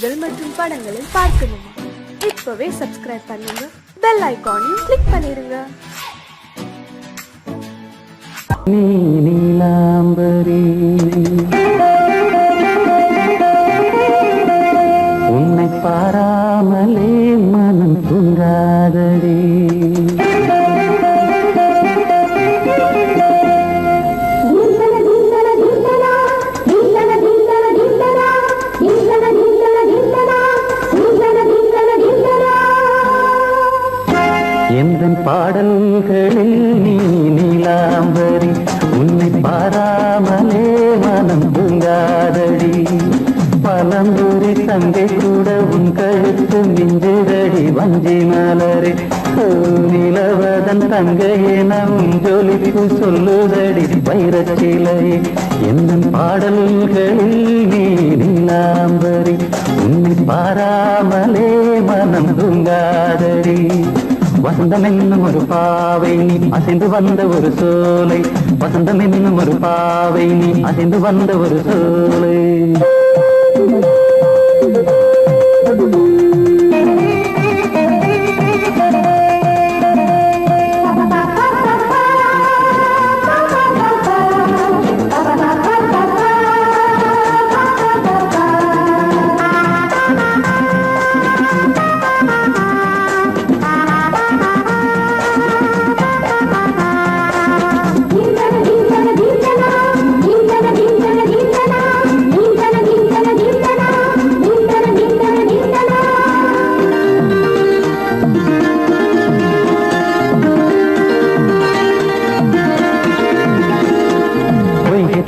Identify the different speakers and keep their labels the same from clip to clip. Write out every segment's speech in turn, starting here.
Speaker 1: பாடல்கள் மற்றும் படங்களை பார்க்கணுமா? இப்பவே சப்ஸ்கிரைப் பண்ணுங்க, பெல் ஐகானையும் கிளிக் பண்ணிருங்க.
Speaker 2: நீலாம்பரி உன்னை பாராமலே மனம் தூங்காதடி. எந்தன் பாடல்களில் நீ நீலாம்பரி உன்னை பாராமலே மனம் தூங்காதடி. பழம்புரி தங்கை கூட உன் கழுத்து மிஞ்சுதடி வஞ்சி மலரே. நிலவதன் தங்கையே நம் ஜொலிப்பு சொல்லுதடி வைரச்சிலையே. எந்தன் பாடல்களில் நீ நீலாம்பரி உன்னை பாராமலே மனம் தூங்காதடி. வசந்தம் என்னும் ஒரு பாவை நீ அசைந்து வந்த ஒரு சோலை. வசந்தம் என்னும் ஒரு பாவை நீ அசைந்து வந்த ஒரு சோலை.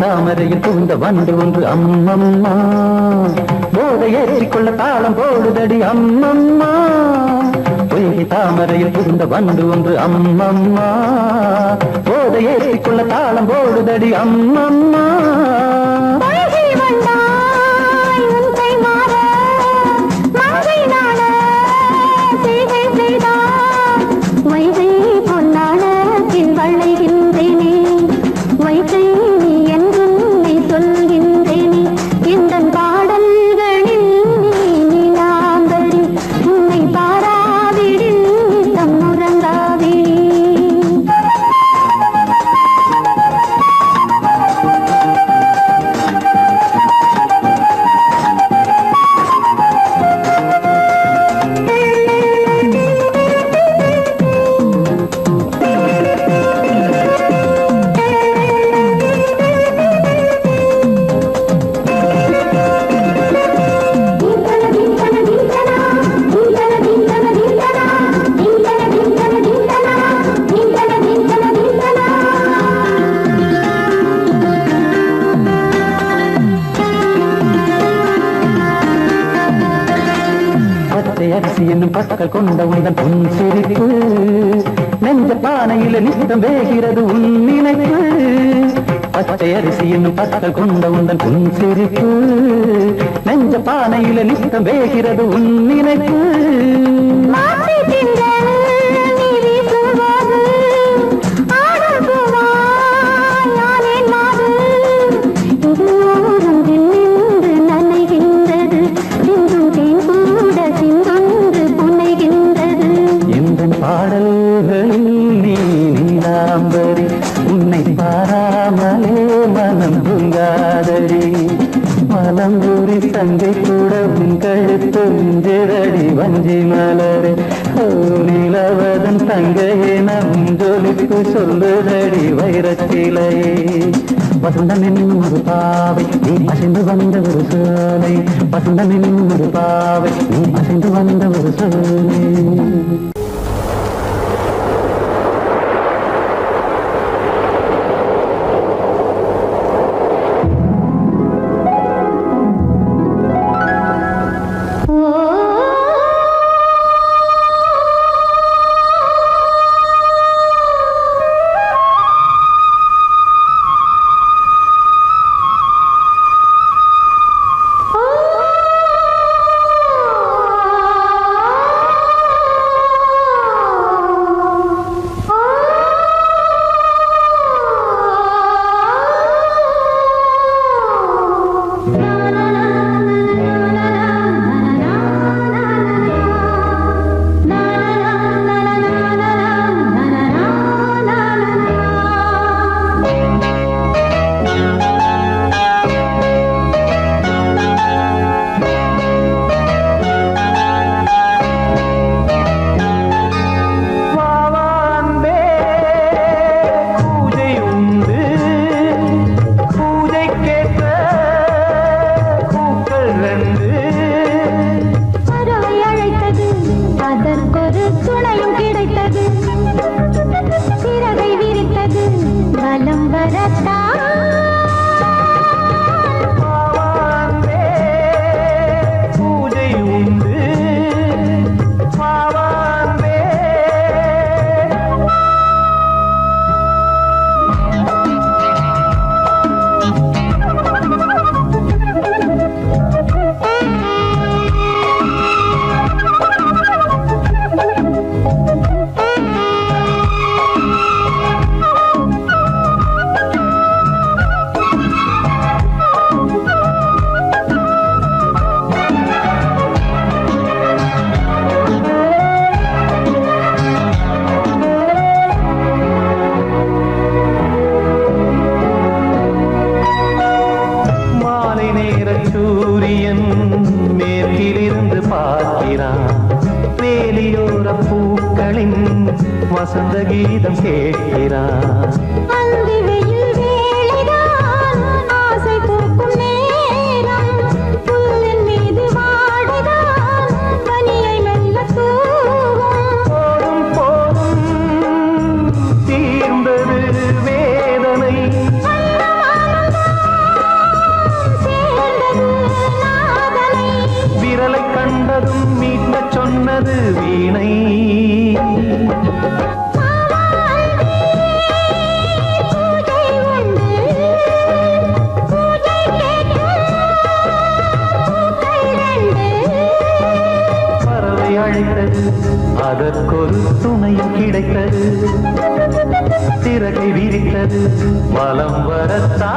Speaker 2: தாமரையில் புகுந்த வண்டு ஒன்று அம்மம்மா போதை ஏற்றிக்கொள்ள தாளம் போடுதடி அம்மம்மா. பொய்கை தாமரையில் புகுந்த வண்டு ஒன்று அம்மம்மா போதை ஏற்றிக்கொள்ள தாளம் போடுதடி அம்மம்மா. அரிசி என்னும் பற்கள் கொண்ட உந்தன் பொன் சிரிப்பு நெஞ்ச பானையில நித்தம் வேகிறது உன் நினைப்பு. பச்சை அரிசி என்னும் பற்கள் கொண்ட உந்தன் பொன் சிரிப்பு நெஞ்ச பானையில நித்தம் வேகிறது உன் நினைப்பு. பாடல்களில் நீ நீலாம்பரி உன்னை பாராமலே மனம் தூங்காதடி. மலம்பூரி தங்கை கூட உன் கழுத்து மிஞ்சுதடி வஞ்சி மலரே. நிலவதன் தங்கையே நம் ஜொலிப்பு சொல்லுதடி வைரச்சிலையே. வசந்தம் என்னும் ஒரு பாவை நீ அசைந்து வந்த ஒரு சோலை. வசந்தம் என்னும் ஒரு பாவை நீ அசைந்து வந்த ஒரு சோலை. வசந்த கீதம் கேட்கிறார். சொன்னது வீணை பறவை அழைத்தது அதற்கொரு துணையும் கிடைத்தது சிறகை விரித்தது வலம் வரத்தா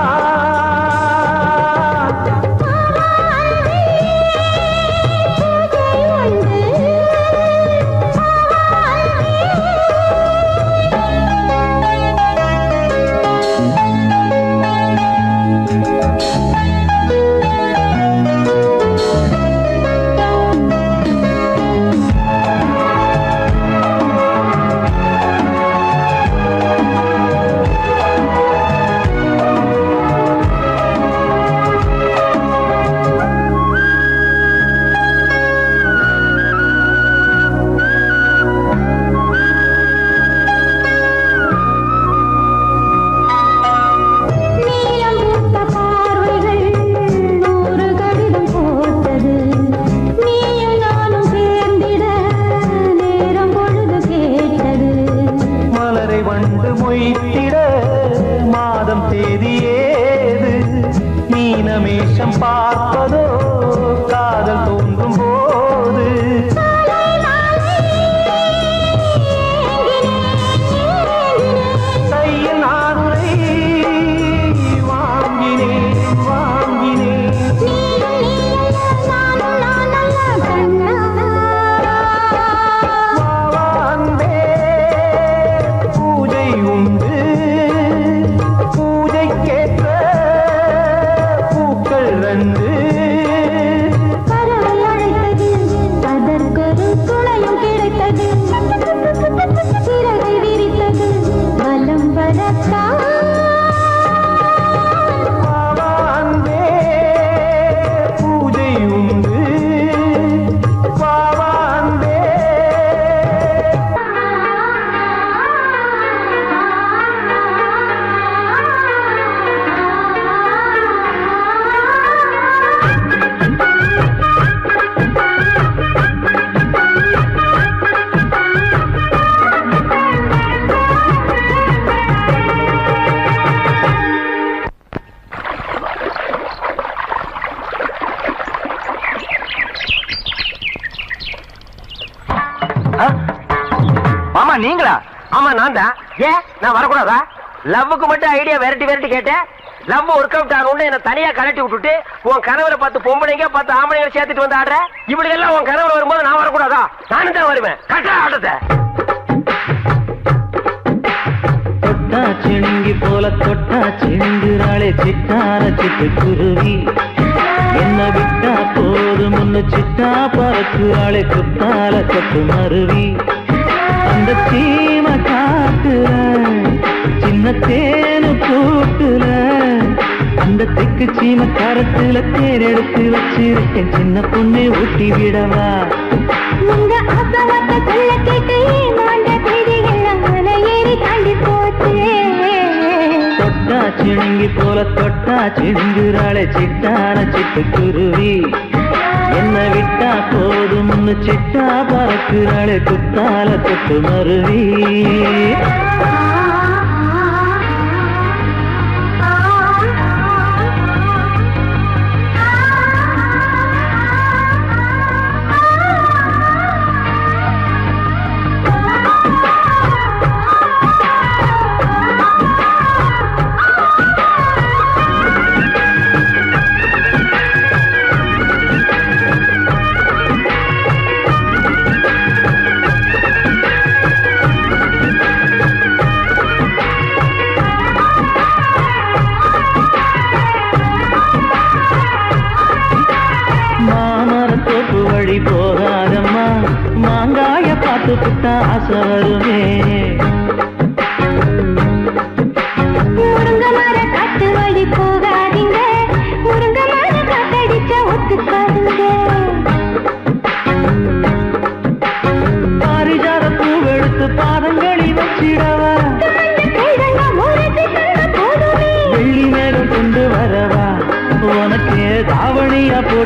Speaker 2: மாதம் தேதியேது மீனமேஷம் பார்ப்பதோ காதல் தோன்றும் போது கையில் நானுரை வாங்கினேன் வாங்கினேன் பூஜை உண்டு
Speaker 3: மாமா நீங்களா? ஆமா நான் தான். ஏன் நான் வரக்கூடாதா? லவ்வுக்கு மட்டும் ஐடியா வெரைட்டி வெரைட்டி கேட்டேன். லவ் ஒர்க் அவுட் ஆகணும்னு என்ன தனியா கலட்டி விட்டுட்டு உன் கனவுல 10 பொம்பளைங்க 10 ஆம்பளைங்க சேர்த்துட்டு வந்து ஆடுற. இப்படி எல்லாம் உன் கனவுல வரும்போது நான் வரக்கூடாதா? நானும் தான் வருவேன். கட்டா ஆட்டத்தை
Speaker 2: தொட்டா சிணுங்கி போல தொட்டா சிணுங்குறாளே சிட்டார சிட்டு குருவி என்ன விட்டா போதும் முன்னு சிட்டா பறக்குறாளே குத்தால கொத்து மருவி அந்த சீம காட்டுல சின்ன தேனு கூட்டுல அந்த தெக்கு சீம கரத்துல தேர் எடுத்து வச்சிருக்கேன் சின்ன பொண்ணு ஊட்டி விடவா தொட்டா சிணுங்கி போல தொட்டா சிணுங்குறாளே சிட்டான சிட்டு குருவி என்ன விட்டா போதும் சிட்டா பறக்குறாளே குத்தால தொட்டு மருவி போகாதம்மா மாங்காய பார்த்து புட்டா ஆசை வருமே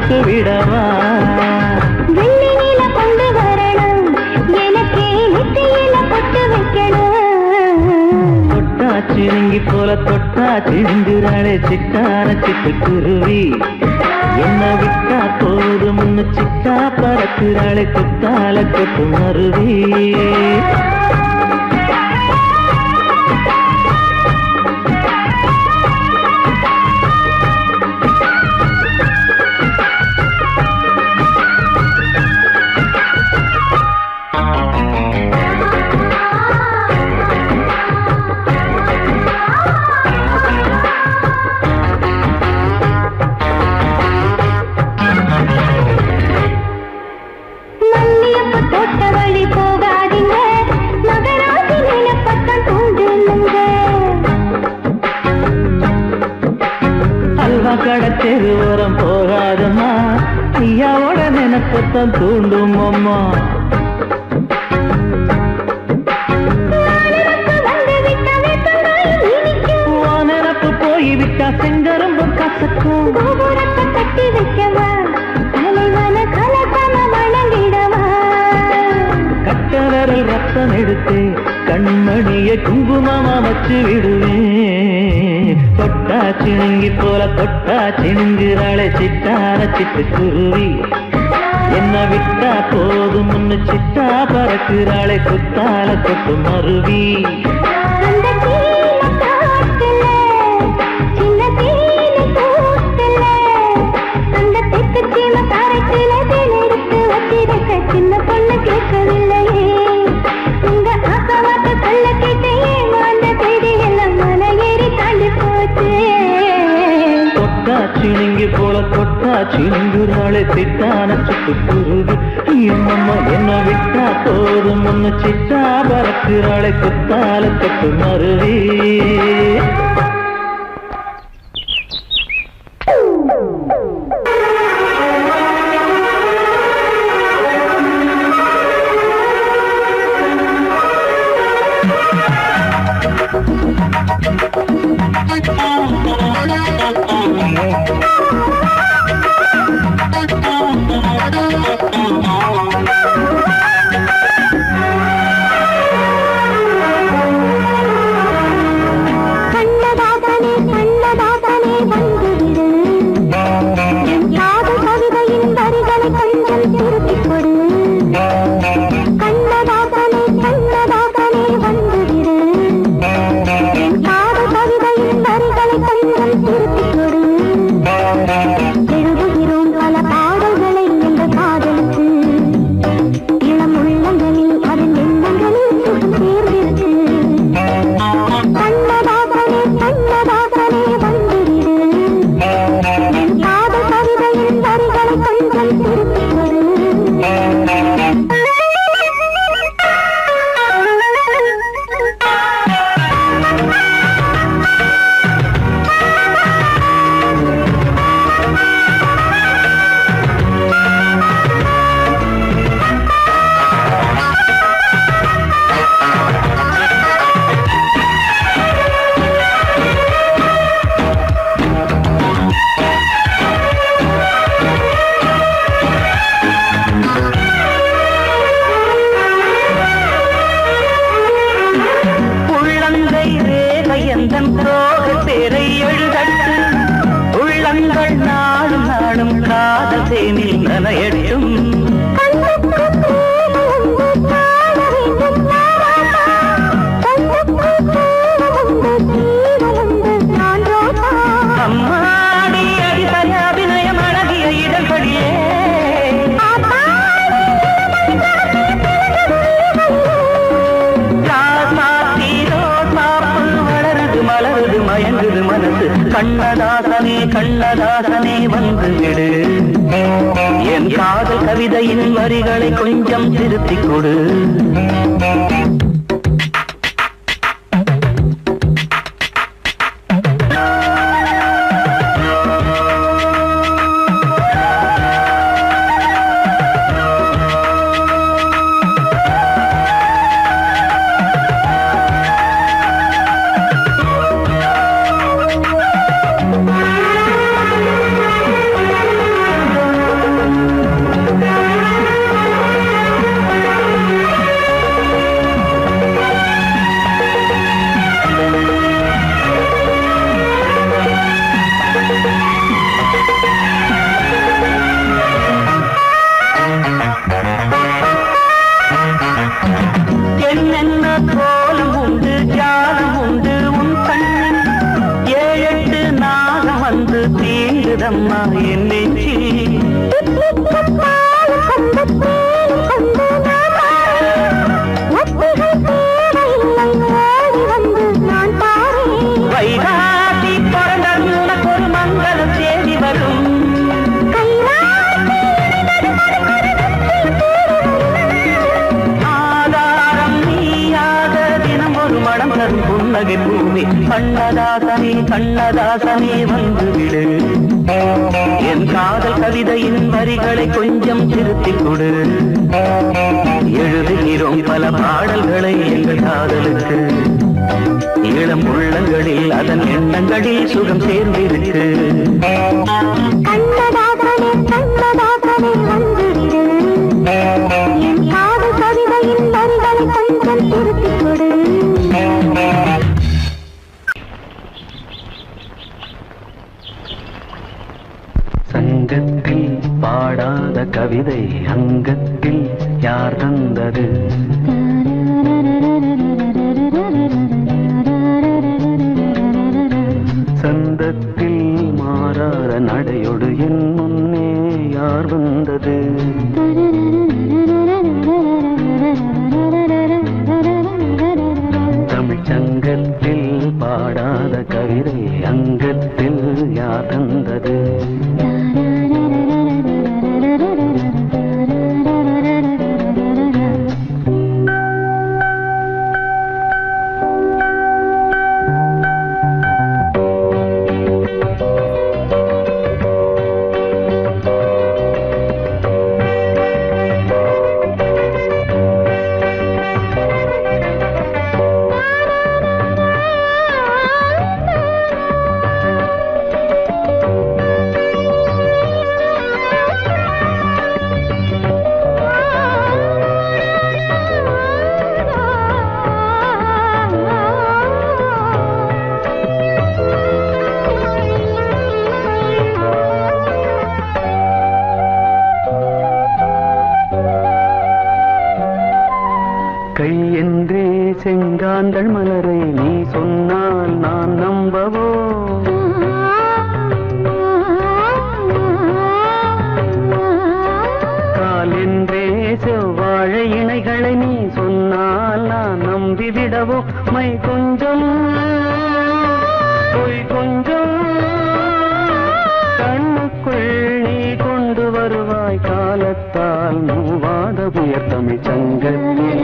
Speaker 2: கொடுத்து விடவா
Speaker 4: வெள்ளி நீல கொண்டு வரணும் எனக்கே நெத்தியில பொட்டு வைக்கணும்
Speaker 2: தொட்டா சிறுங்கி போல தொட்டா சிந்துறாளே சிட்டான சிட்டுக்குருவி என்ன விட்டா போதும் சிட்டா பறக்குறாளே கொத்தால கொத்து மருவி தெருவோரம் போகாதம்மா ஐயாவோட நினைப்பத்தான் தூண்டும் அம்மா நினப்பு போய்விட்டா செங்கரும்பு கசக்கும்
Speaker 4: கட்டி வைக்கவா தலைவன கலசம வணங்கிடவா
Speaker 2: கட்டவரல் ரத்தம் எடுத்து கண்மணிய குங்குமமா வச்சு விடுவேன் தொட்டா சிணுங்கி போல தொட்டா சிணுங்குறாளே சிட்டான சிட்டுக்குருவி என்ன விட்டா போதும் சிட்டா பறக்குறாளே குத்தால கொத்து மருவி
Speaker 4: சின்ன பொண்ணு கேட்கவில்லையே உங்க ஆசவாட்ட சொல்ல கேட்டையே அந்த தேடி எல்லாம் மன ஏறி தாண்டி போச்சு
Speaker 2: தொட்டா சிணுங்கி போல தொட்டா சிணுங்குறாளே சிட்டான சிட்டுக்குருவி அம்மா என்ன விட்டா போதும் சிட்டா பறக்குறாளே குத்தால கொத்து மருவி கண்ணதாசனே கண்ணதாசனே வந்து விடு என் காதல் கவிதையின் வரிகளை கொஞ்சம் திருத்திக் கொடு கண்ணதாசனே கண்ணதாசனே வந்துவிடு, என் காதல் கவிதையின் வரிகளை கொஞ்சம் திருத்திக் கொடு. எழுதுகிறோம் பல பாடல்களை எங்கள் காதலுக்கு, இளம் உள்ளங்களில் அதன் எண்ணங்களில் சுகம் சேர்ந்திருக்கு.
Speaker 4: கண்ணதாசனே கண்ணதாசனே வந்துவிடு, என் காதல் கவிதையின் வரிகளை கொஞ்சம் திருத்திக் கொடு.
Speaker 2: சங்கத்தில் பாடாத கவிதை அங்கத்தில் யார் தந்தது? சந்தத்தில் மாறாத நடையோடு என் முன்னே யார் வந்தது? தமிழ்ச்சங்கத்தில் பாடாத கவிதை அங்கத்தில் யார் தந்தது? செங்காந்தள் மலரை நீ சொன்னால் நான் நம்பவோ? கால் என்றே செவ்வாழை இணைகளை நீ சொன்னால் நான் நம்பிவிடவோ? மை கொஞ்சம் பொய் கொஞ்சம் கண்ணுக்குள் நீ கொண்டு வருவாய், காலத்தால் மூவாத உயர் தமிழ் சங்கத்தில்.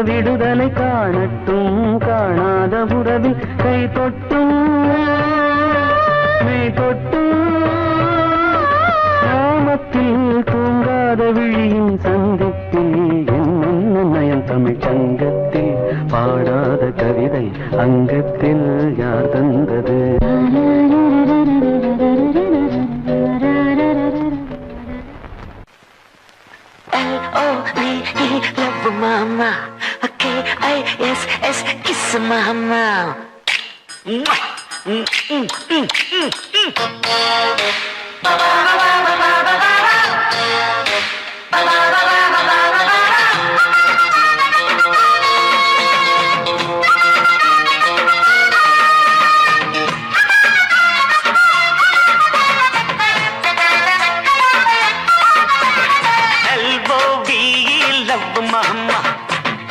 Speaker 2: விடுதலை காணட்டும் காணாத உறவில் கை தொட்டும் மெய் தொட்டும் கிராமத்தில் தூங்காத விழியின் சந்திப்பில் என்ன நயம் தமிழ் சங்கத்தில் பாடாத கவிதை அங்கத்தில் யார் தந்தது?
Speaker 5: Mama, K-I-S-S, kiss mama.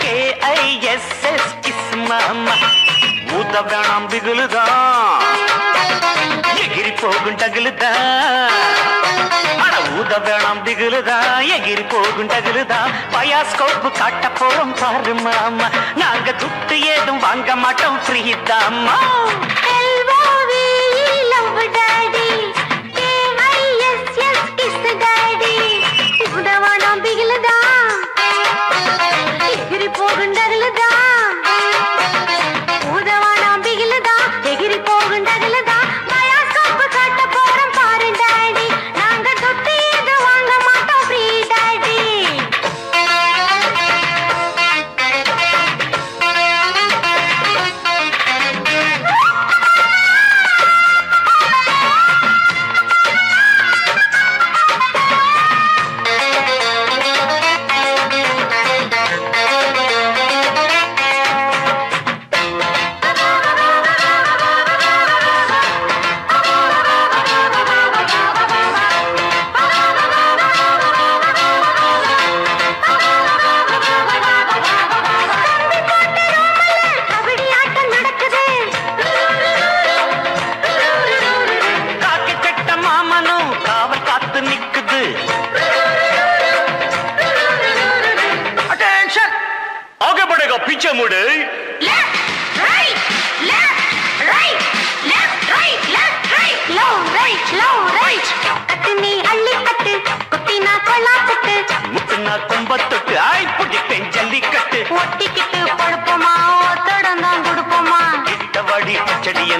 Speaker 5: K-I-S-S, kiss mama. Uda வேணாம் பிகுலுதான்
Speaker 2: திகிலுதா அட ஊத வேணாம் திகிலுதா எகிரி போகும் டகிலுதா பயாஸ்கோப்பு காட்ட போறோம் பாரு மாமா நாங்க துட்டு ஏதும் வாங்க மாட்டோம் ஃப்ரீ தாமா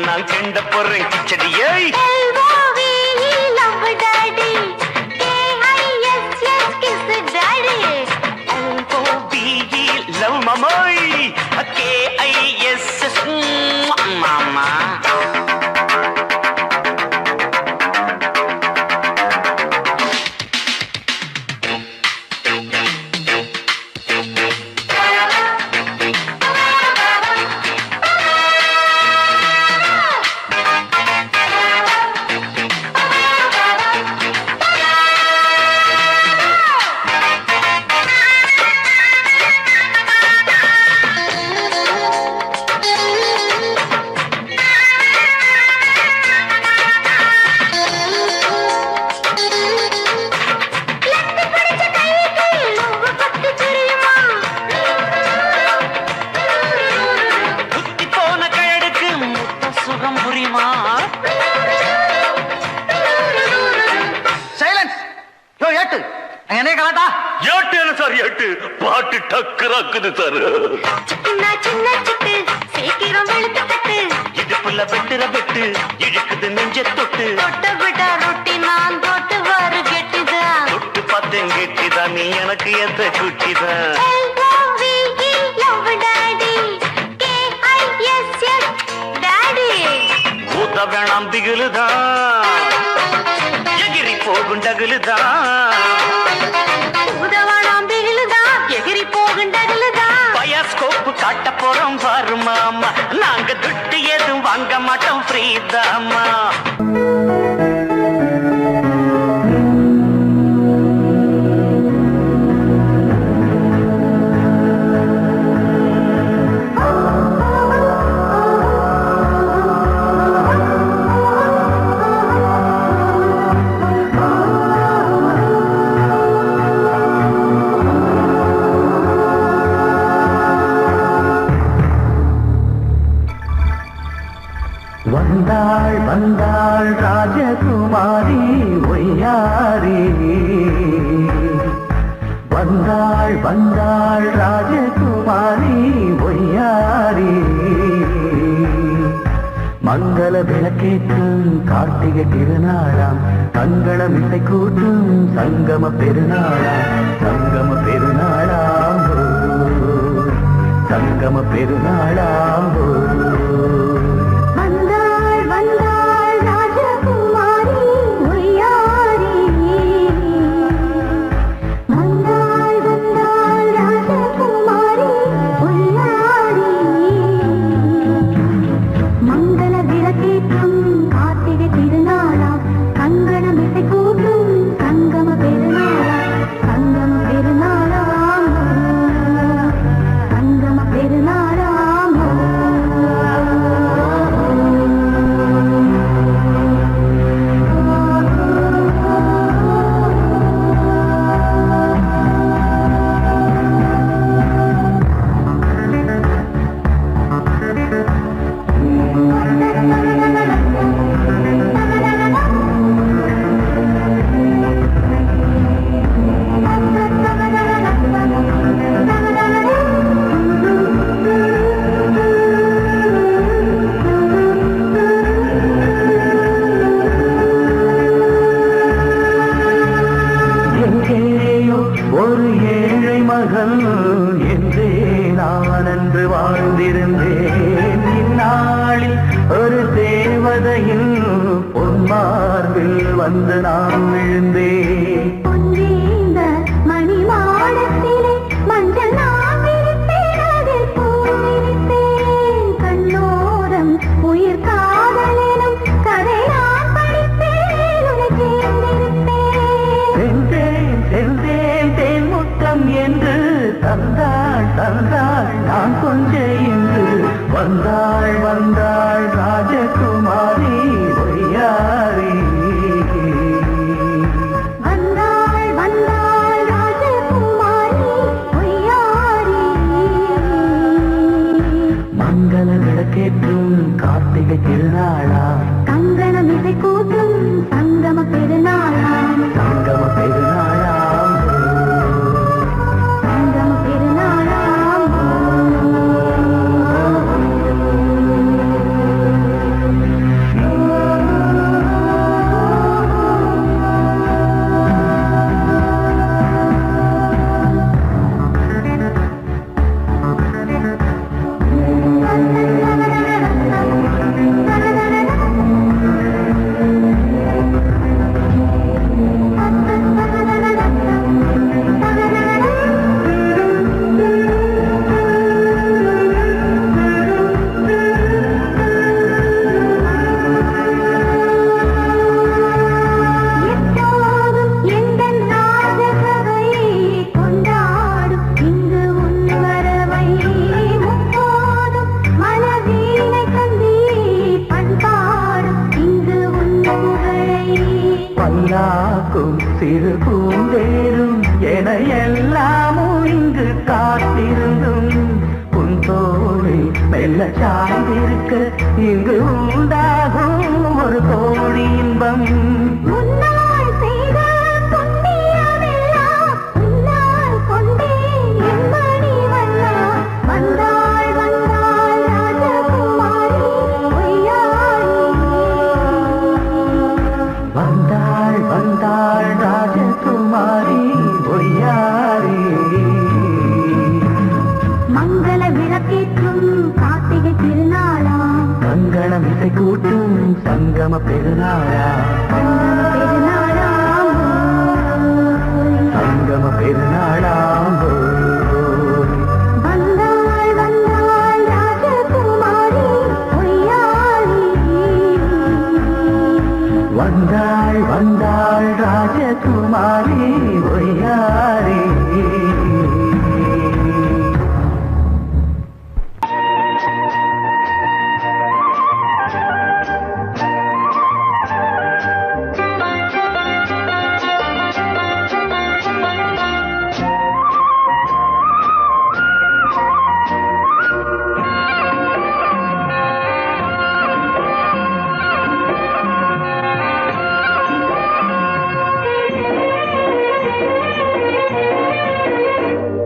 Speaker 2: நான் கண்ட போறேன் கிச்சடியை லவ் மமாய் KISS மாமா பாட்டு டக்கராக்குது சார் இடுப்புல வெட்டுற வெட்டு இழுக்குது நெஞ்ச தொட்டு ரொட்டி நான் தொட்டு வாரு கெட்டிதான் தொட்டு பார்த்தேன் கெட்டிதான் நீ எனக்கு எந்த குட்டிதான் ஊத்த வேணாம் திகிலுதான் எகிரி போகும் டகிலுதான் பயாஸ்கோப்பு காட்ட போறோம் பாரு மாமா நாங்க துட்டு எதுவும் வாங்க மாட்டோம் ஃப்ரீ தாமா வந்தாள் வந்தாள் ராஜகுமாரி ஒய்யாரி வந்தாள் வந்தாள் ராஜகுமாரி ஒய்யாரி மங்கள விளக்கேற்றும் கார்த்திகை திருநாளாம் மங்களம் இசை கூட்டும் சங்கம பெருநாளாம் சங்கம பெருநாளாம்
Speaker 4: சங்கம
Speaker 2: ஒரு ஏழை மகள் என்றே நான் அன்று வாழ்ந்திருந்தேன். இந்நாளில் ஒரு தேவதையில் பொன்மார்பில் வந்து நான் விழுந்தேன்.
Speaker 4: மணி மாடத்திலே மஞ்சள் நான் விரித்தேன், அதில் பூ விரித்தேன். கண்ணோரம் உயிர் காதலினும் கதை நான் படித்தேன், உனக்கு
Speaker 2: சென்றேன் சென்றேன் தேன் முத்தம் என்று தந்தாள் தந்தாள் நான் கொஞ்சம் என்று வந்தாள் வந்தாள் ராஜகுமாரி ஒய்யாரி.
Speaker 4: வந்தாள் வந்தாள் ராஜகுமாரி ஒய்யாரி.
Speaker 2: மங்கள விளக்கேற்றும் கார்த்திகை திருநாளா,
Speaker 4: கங்கணம் இசை கூட்டும் சங்கம பெருநாளா,
Speaker 2: சங்கம பெருநாளா,
Speaker 4: சங்கம பெருநாளா.
Speaker 2: பல்லாக்கும் சிறு பூந்தேரும் என எல்லாமும் இங்கு காத்திருந்தும் உன் தோளில் மெல்ல சாய்ந்திருக்க இங்கு உண்டாகும் ஒரு கோடி இன்பம்.
Speaker 4: முன்னால் செய்த புண்ணியமெல்லாம் உன்னால் கொண்டேன் என் மணி வண்ணா. வந்தாள் வந்தாள் ராஜகுமாரி ஒய்யாரி.
Speaker 2: வந்தாள் வந்தாள் ராஜகுமாரி ஒய்யாரி.
Speaker 4: மங்கள விளக்கேற்றும் கார்த்திகை திருநாளா,
Speaker 2: கங்கணம் இசை கூட்டும் சங்கம பெருநாளா,
Speaker 4: சங்கம பெருநாளாம்
Speaker 2: சங்கம பெருநாளாம்
Speaker 4: வந்தாள் வந்தாள் ராஜகுமாரி ஒய்யாரி.
Speaker 2: வந்தாள் வந்தாள் ராஜகுமாரி ஒய்யாரி.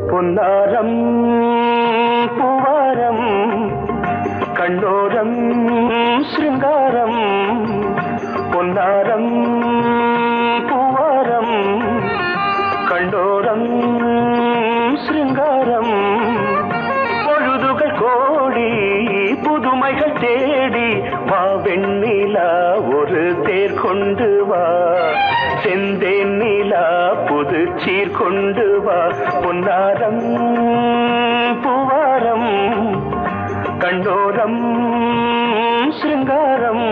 Speaker 2: பொன்னாரம் பூவாரம் கண்ணோரம் சிருங்காரம். பொன்னாரம் பூவாரம் கண்ணோரம் சிருங்காரம். பொழுதுகள் கோடி புதுமைகள் தேடி வா வெண்ணிலா ஒரு தேர் கொண்டு வா. செந்தேன் நிலா புது சீர் கொண்டு வா. பொன்னாரம் பூவாரம் கண்டோரம் சிருங்காரம்.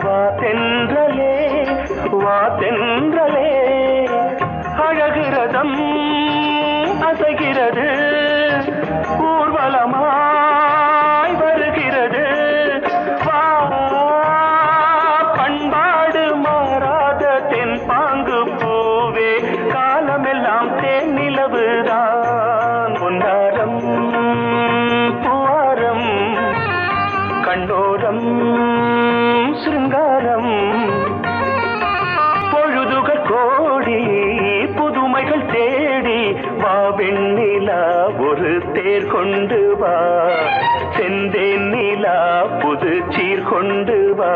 Speaker 2: வா தென்றலே வா தென்றலே அழகு ரதம் அசைகிறது ஊர்வலமாய் வருகிறது வா பண்பாடு மாறாத தென் பாங்கு பூவே காலமெல்லாம் தேன் நிலவுதான் பொன்னாரம் பூவாரம் கண்ணோரம் சிருங்காரம் பொழுதுகள் கோடி புதுமைகள் தேடி வா வெண்ணிலா ஒரு தேர் கொண்டு வா செந்தேன் நிலா புது சீர் கொண்டு வா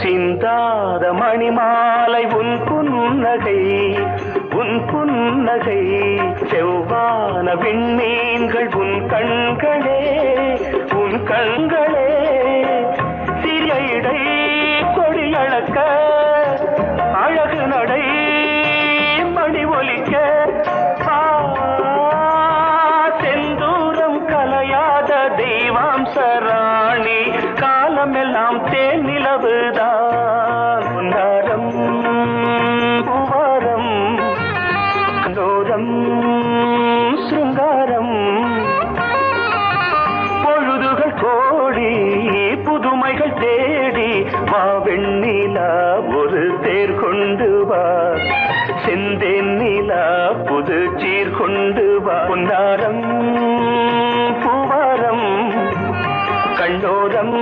Speaker 2: சிந்தாத மணிமாலை உன் புன்னகை செவ்வான விண்மீன்கள் உன் கண்களே சிறிய இடை கொடியளக்க அழகு நடை மணி ஒலிக்க செந்தூரம் கலையாத தெய்வாம்சராணி காலமெல்லாம் தேன் நிலவுதான் பொன்னாரம் பூவாரம் கண்டோரம் சிருங்காரம் பொழுதுகள் கோடி புதுமைகள் தேடி வா வெண்ணிலா ஒரு தேர் கொண்டு வா செந்தேன் நிலா புது சீர் கொண்டு வா பொன்னாரம் பூவாரம் கண்டோரம்